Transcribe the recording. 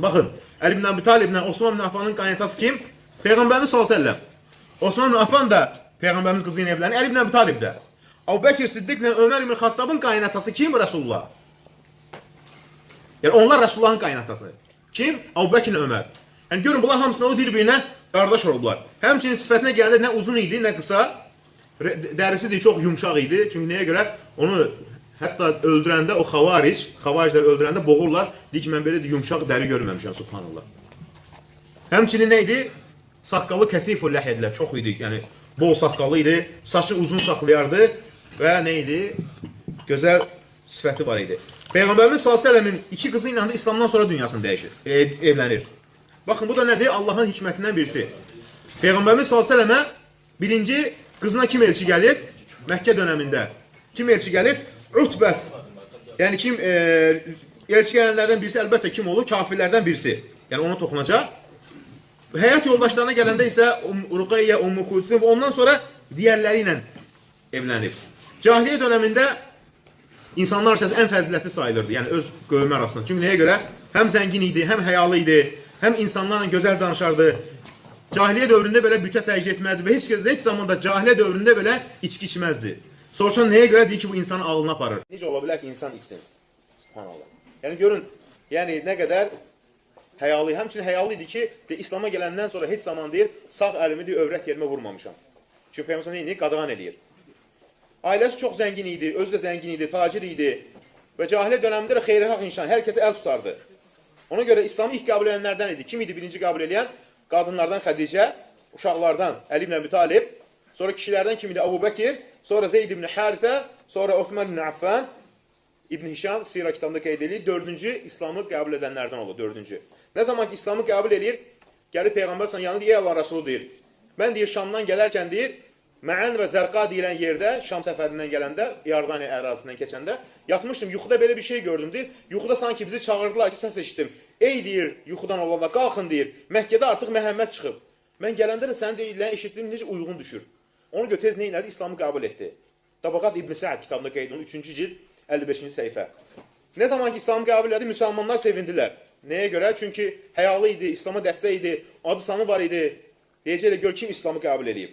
Baxın, Əli ibn Əbi Taliblə Osman ibn Affanın qaynatası kim? Peyğəmbərimiz s.ə.v. Osman ibn Affan da Peyğəmbərimiz qızı ilə evlənir. Əli ibn Əbi Talib də. Əbu Bəkir Siddiqlə Ömər ibn Xattabın qaynatası kim? Rasulullah. Yəni onlar Rasulullahın qaynatası. Kim? Əbu Bəkir ilə Ömər. Yəni görün, bunlar hamısına o bir-birinə qardaş olublar. Həmçinin sifətinə gəlir, nə uzun idi, nə qısa. Dərisi də çox yumşaq idi. Çünki nəyə görə? Onu hətta öldürəndə o xavariclər öldürəndə boğurlar. Deyir ki, mən belə yumşaq dəri görməmişəm, subhanallah. Həmçinin nə idi? Saqqalı kəsiful ləhədlər, çox idi. Yəni, bol saqqalı idi, saçı uzun saxlayardı və nə idi? Gözəl sifəti var idi. Peyğəmbərimiz s.ə.v-in iki qızı ilə İslamdan sonra dünyasını dəyişir, evlənir. Baxın, bu da nədir? Allahın hikmətindən birisi. Peyğəmbərimiz s.ə.və birinci qızına kim elçi gəlir? Məkkə dönəmində. Kim elçi gəlir? Utbət. Yəni kim elçi gələnlərdən birisi əlbəttə kim olur? Kafirlərdən birisi. Yəni ona toxunacaq. Həyat yoldaşlarına gələndə isə Ruqayyə, Ummu Kulsum, ondan sonra digərləri ilə evlənib. Cahiliyyə dönəmində insanlar arasında ən fəzilətli sayılırdı. Yəni öz qövmü arasında. Çünki nəyə görə? Həm zəngin idi, həm həyalı idi, həm insanlarla gözəl danışardı. Cahiliyyə dövründə belə bütə səcdə etməzdi və heç zaman da cahiliyyə dövründə belə içki içməzdi. Soruşan nəyə görə? Deyir ki, bu insanın ağlına aparır. Necə ola bilər ki, insan içsin? Subhanallah. Yəni görün, yəni nə qədər həyalı, həmçinin həyalı idi ki, İslam'a gələndən sonra heç zaman deyir, sağ əlimi deyir, övrət yerimə vurmamışam. Çünki Peyğəmbər neyini? Qadağan eləyir. Ailəsi çox zəngin idi, özü də zəngin idi, tacir idi və cahiliyyə dönəmində də xeyirxah insan, hər kəsə əl tutardı. Ona görə İslamı ilk qəbul edənlərdən idi. Kim idi birinci qəbul edən? Qadınlardan Xədicə, uşaqlardan Əli ibn Əbi Talib, sonra kişilərdən kim idi? Əbu Bəkir, sonra Zeyd ibn Hərifə, sonra Osman ibn Affan, İbn Hişam Sira kitabında qeyd edir. Dördüncü İslamı qəbul edənlərdən olur, dördüncü. Nə zaman ki İslamı qəbul edir, gəlib Peyğəmbər sallallahu yanında deyir, ey Allah Rasulü deyir. Mən deyir Şamdan gələrkən deyir, Məən və Zərqa deyilən yerdə, Şam səfərindən gələndə, Yardaniya ərazisindən keçəndə, yatmışdım, yuxuda belə bir şey gördüm deyir. Yuxuda sanki bizi çağırdılar ki, səs eşitdim. Ey deyir, yuxudan olanlar, qalxın deyir. Məkkədə artıq Məhəmməd çıxıb. Mən gələndə də sənin deyilən eşitdiyim necə uyğun düşür. Onu görə tez nə elədi? İslamı qəbul etdi. Tabaqat İbn Səad kitabında qeyd olunur, 3-cü cild, 55-ci səhifə. Nə zaman ki İslamı qəbul etdi, müsəlmanlar sevindilər. Nəyə görə? Çünki həyalı idi, İslam'a dəstək idi, adı sanı var idi. Deyəcəklə gör kim İslamı qəbul edib.